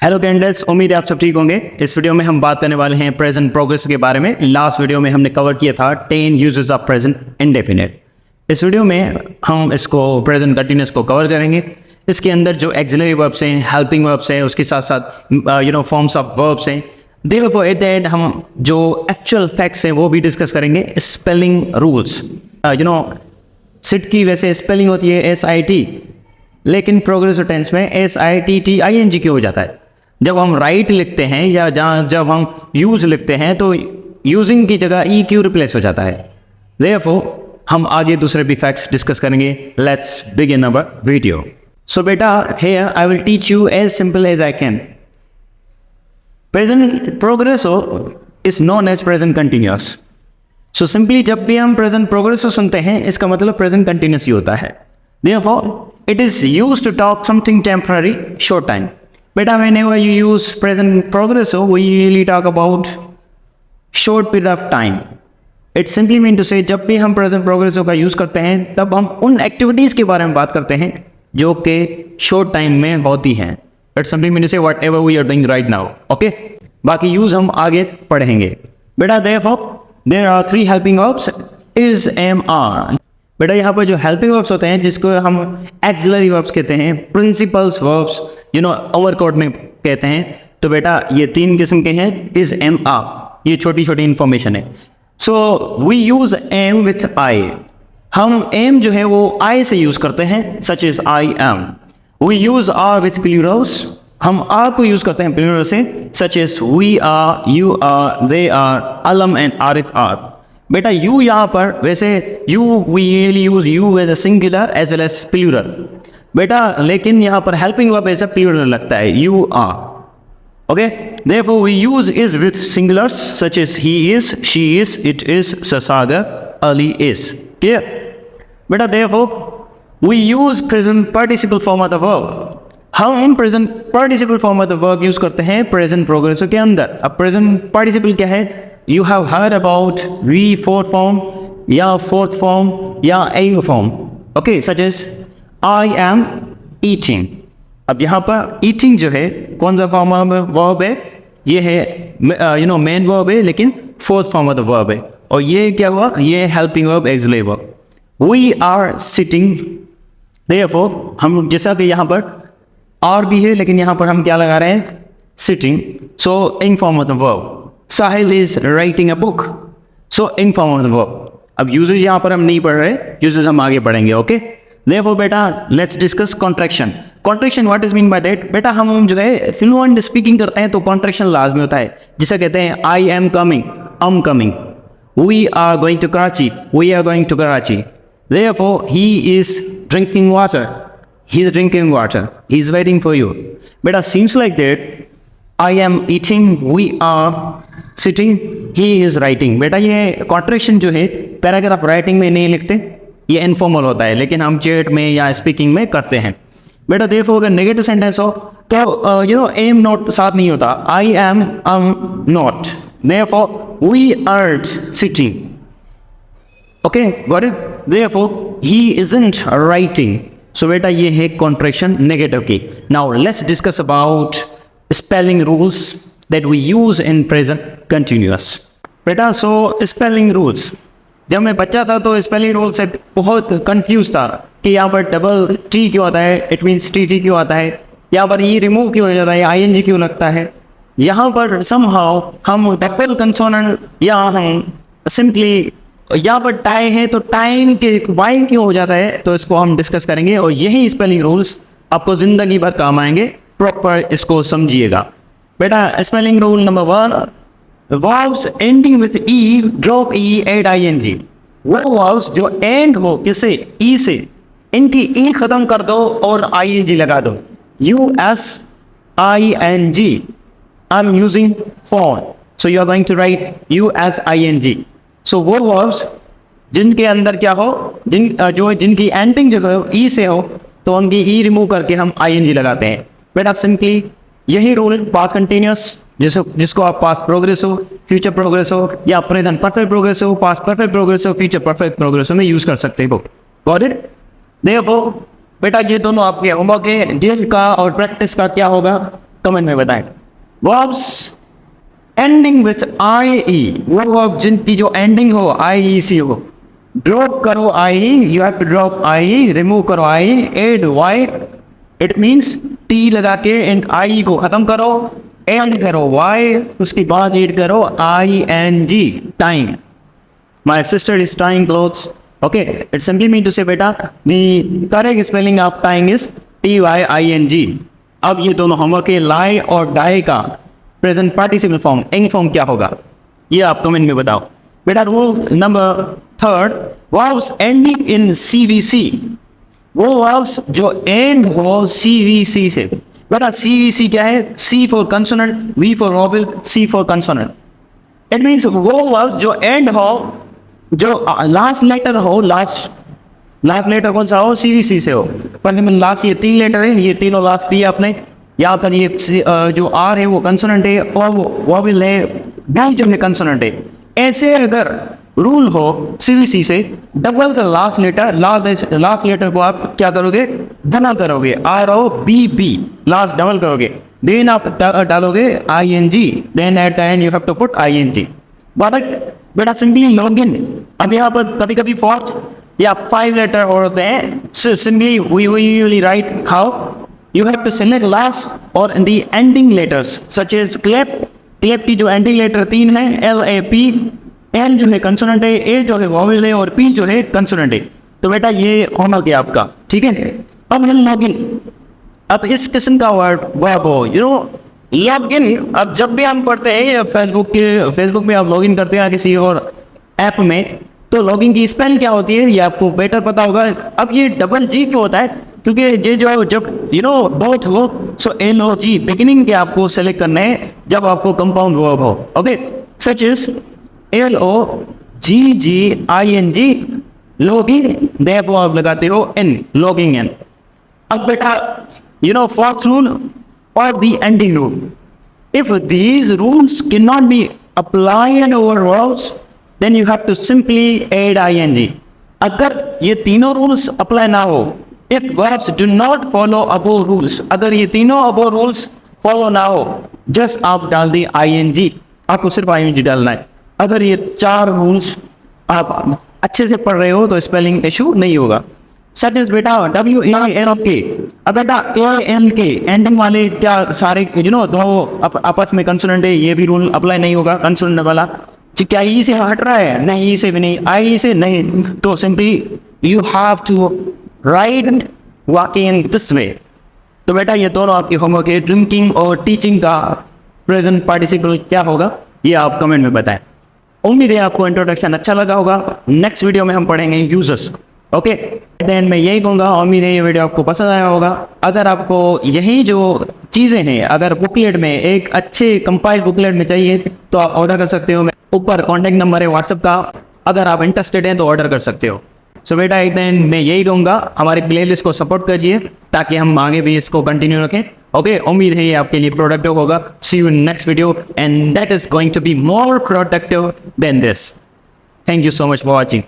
Hello candidates, उम्मीद है आप सब ठीक होंगे। इस वीडियो में हम बात करने वाले हैं प्रेजेंट प्रोग्रेस के बारे में। लास्ट वीडियो में हमने कवर किया था 10 यूजेस ऑफ प्रेजेंट इंडेफिनिट। इस वीडियो में हम इसको प्रेजेंट कंटिन्यूअस को कवर करेंगे। इसके अंदर जो एक्सिलरी वर्ब्स हैं, हेल्पिंग वर्ब्स हैं, उसके साथ साथ फॉर्म्स ऑफ वर्ब्स हैं। देयरफॉर एट द एंड हम जो एक्चुअल फैक्ट्स हैं वो भी डिस्कस करेंगे। स्पेलिंग रूल्स, सिट की वैसे स्पेलिंग होती है SIT, लेकिन प्रोग्रेसिव टेंस में SITTING क्यों हो जाता है? जब हम राइट लिखते हैं या जब हम यूज लिखते हैं तो यूजिंग की जगह ई क्यों रिप्लेस हो जाता है। देयरफॉर हम आगे दूसरे भी फैक्ट्स डिस्कस करेंगे। Let's begin our video. So बेटा, here I will teach you as simple as I can. Present progressive is known as present continuous. So simply जब भी हम प्रेजेंट प्रोग्रेसो सुनते हैं इसका मतलब प्रेजेंट कंटिन्यूअस ही होता है। Therefore it is used to talk something temporary, short time. Beta, whenever you use present progressive, we usually talk about short period of time. It simply means to say जब भी हम present progressive का use करते हैं तब हम उन activities के बारे में बात करते हैं जो कि short time में होती हैं। It simply means to say whatever we are doing right now. Okay? बाकी use हम आगे पढ़ेंगे। Beta, therefore there are 3 helping verbs is, am, are. बेटा यहाँ पर जो हेल्पिंग वर्ब्स होते हैं जिसको हम एक्सिलरी वर्ब्स कहते हैं, प्रिंसिपल्स वर्ब्स ओवर कोड में कहते हैं। तो बेटा ये 3 किस्म के हैं, इज, एम, आर। ये छोटी छोटी इंफॉर्मेशन है। So we use am with I. हम एम जो है वो आई से यूज करते हैं, such is I am. We use are with plurals. हम आर को यूज करते हैं प्लूरल से, such is we are, you are, they are, Alam and Arif are. बेटा यू यहाँ पर वैसे you we really use you as a singular as well as plural बेटा, लेकिन यहाँ पर helping verb as a plural लगता है, you are. Okay, therefore we use is with singulars such is he is, she is, it is, ससागर, Ali is. Clear बेटा? Therefore we use present participle form of the verb. हम present participle form of the verb use करते हैं present progressive के अंदर। अब present participle क्या है? You have heard about we fourth form या fourth form या aim form, okay, such as I am eating। अब यहाँ पर eating जो है कौन सा फॉर्म ऑफ वर्ब है? ये है मेन वर्ब है, लेकिन fourth form of the verb है। और ये क्या हुआ? ये helping verb, axillary verb. We are sitting, therefore हम जैसा कि यहाँ पर are भी है लेकिन यहाँ पर हम क्या लगा रहे हैं? Sitting, so in form of the verb। Sahil is writing a book, so in form of the verb। अब यूजेज यहाँ पर हम नहीं पढ़ रहे, यूजेज हम आगे पढ़ेंगे। ओके, therefore बेटा let's discuss contraction. Contraction what is mean by that? बेटा हम जो है फ्लुएंट स्पीकिंग करते हैं तो कॉन्ट्रैक्शन लाजमी होता है, जिसे कहते हैं I am coming, I'm coming, we are going to Karachi, we are going to Karachi। Therefore he is drinking water, he is drinking water, he is waiting for you। बेटा seems like that I am eating, we are sitting, he is writing। बेटा ये contraction जो है paragraph writing में नहीं लिखते, ये informal होता है, लेकिन हम चैट में या स्पीकिंग में करते हैं। बेटा देखो अगर नेगेटिव सेंटेंस हो तो एम नॉट साथ नहीं होता, I am not, therefore we are sitting. Okay got it? Therefore he isn't writing. So बेटा ये है कॉन्ट्रैक्शन नेगेटिव की। Now let's discuss about spelling rules that we use in present continuous। बेटा सो spelling rules, जब मैं बच्चा था तो स्पेलिंग रूल से बहुत कंफ्यूज था कि यहाँ पर डबल टी क्यों आता है, इट मीन्स टी क्यों आता है, यहाँ पर ई रिमूव क्यों हो जाता है, ING क्यों लगता है। यहाँ पर समहाउ हम डबल कंसोनेंट या हम सिंपली यहाँ पर टाई है तो टाइम के वाई क्यों हो जाता है, तो इसको हम डिस्कस करेंगे। और यही स्पेलिंग रूल्स आपको जिंदगी भर काम आएंगे, प्रॉपर इसको समझिएगा। बेटा spelling rule number 1, verbs ending with E drop E add ING। वो वर्ब्स जो एंड हो किसे? ई से, इनकी ई खत्म कर दो और ING लगा दो। USING, I am using phone, so you are going to write USING। So वो वर्ब्स जिनके अंदर क्या हो, जिनकी एंडिंग जो हो ई से हो तो उनकी ई रिमूव करके हम ING लगाते हैं। बेटा सिंपली यही रूल पास्ट कंटिन्यूअस जिसको आप पास्ट प्रोग्रेस हो, फ्यूचर प्रोग्रेस हो या प्रेजेंट परफेक्ट प्रोग्रेस हो, पास्ट परफेक्ट प्रोग्रेस हो, फ्यूचर परफेक्ट प्रोग्रेस हो में यूज कर सकते हो। Got it? देयरफॉर बेटा ये दोनों आपके होमवर्क है। ड्रिल का और प्रैक्टिस का क्या होगा? कमेंट में बताएं। वर्ब्स एंडिंग विथ IE, वो वर्ब जिनकी जो एंडिंग हो IEC हो, ड्रॉप करो IE, you have to drop IE, remove करो IE, add Y, it means T लगा के एंड IE को खत्म करो, एंड करो Y, उसके बाद एड करो ING, time. My sister is tying clothes. Okay, it simply mean to say बेटा the correct spelling of tying is TYING. अब ये दोनों होमवर्क के lie और die का present participle form ing form क्या होगा, ये आप कमेंट में बताओ। बेटा rule number 3, verbs ending in CVC, वो वर्ब्स जो एंड हो CVC से। बेटा CVC क्या है? C for consonant, V for vowel, C for consonant. It means वो वर्ब्स जो एंड हो, जो लास्ट लेटर हो, लास्ट लेटर कौन सा हो? CVC से हो। पर लास्ट ये 3 लेटर है, ये तीनों लास्ट दिए आपने। यहाँ पर ये जो R है वो कंसोनेंट है और वो वोवेल है, B जो है कंसोनेंट है। ऐसे अगर रूल हो CVC से, डबल द लास्ट लेटर को आप क्या करोगे? डबल करोगे, ROBB, लास्ट डबल करोगे, देन आप डालोगे ING, then at the end you have to put ING। बेटा सिंपली लॉगिन। अब यहाँ पर कभी कभी 4 या 5 लेटर होते हैं, so simply we usually write how you have to select last or in the ending letters such as clap की जो एंडिंग लेटर 3 है LAP, L जो है कंसोनेंट है, A जो है वोवेल है और P जो है कंसोनेंट है। तो बेटा ये होमवर्क है आपका, ठीक है। अब है लॉगिन। अब इस किस्म का वर्ब हो, लॉगिन। अब जब भी हम पढ़ते हैं फेसबुक में आप लॉगिन करते हैं किसी और ऐप में, तो लॉगिन की स्पेल क्या होती है ये आपको बेटर पता होगा। अब ये डबल G क्यों होता है? क्योंकि ये जो है जब बोथ हो, सो LOG बिगिनिंग के आपको सेलेक्ट करना है जब आपको कंपाउंड वर्ब हो। Okay, such is LOGGING, login, therefore आप लगाते हो N, लॉगिंग N। अब बेटा fourth rule or the ending rule. If these rules cannot be applied over verbs, then you have to simply add ING. अगर ये तीनों rules apply ना हो, if verbs do not follow above rules, अगर ये तीनों above rules follow ना हो, just आप डाल दी ING, आपको सिर्फ ING डालना है। अगर ये 4 rules आप अच्छे से पढ़ रहे हो तो स्पेलिंग इशू नहीं होगा। सच इज बेटा WALK, अब बेटा ALK एंडिंग वाले क्या सारे दो आपस में कंसोनेंट है, ये भी रूल अप्लाई नहीं होगा कंसोनेंट वाला। क्या ई से हट रहा है? नहीं, ई से भी नहीं, आई से नहीं। तो simply you have to write walking in this way. तो बेटा ये दोनों आपके होमवर्क है। ड्रिंकिंग और टीचिंग का प्रेजेंट पार्टिसिपल क्या होगा ये आप कमेंट में बताएं। उम्मीद है आपको इंट्रोडक्शन अच्छा लगा होगा। नेक्स्ट वीडियो में हम पढ़ेंगे यूजर्स। ओके, देन मैं यही कहूँगा, उम्मीद है ये वीडियो आपको पसंद आया होगा। अगर आपको यही जो चीज़ें हैं अगर बुकलेट में एक अच्छे कंपाइल बुकलेट में चाहिए तो आप ऑर्डर कर सकते हो। ऊपर कॉन्टैक्ट नंबर है व्हाट्सएप का, अगर आप इंटरेस्टेड हैं तो ऑर्डर कर सकते हो। सो बेटा एक दिन मैं यही कहूँगा, हमारी प्लेलिस्ट को सपोर्ट कीजिए ताकि हम आगे भी इसको कंटिन्यू रखें। ओके, उम्मीद है ये आपके लिए प्रोडक्टिव होगा। See you in next video and that is going to be more productive than this. Thank you so much for watching.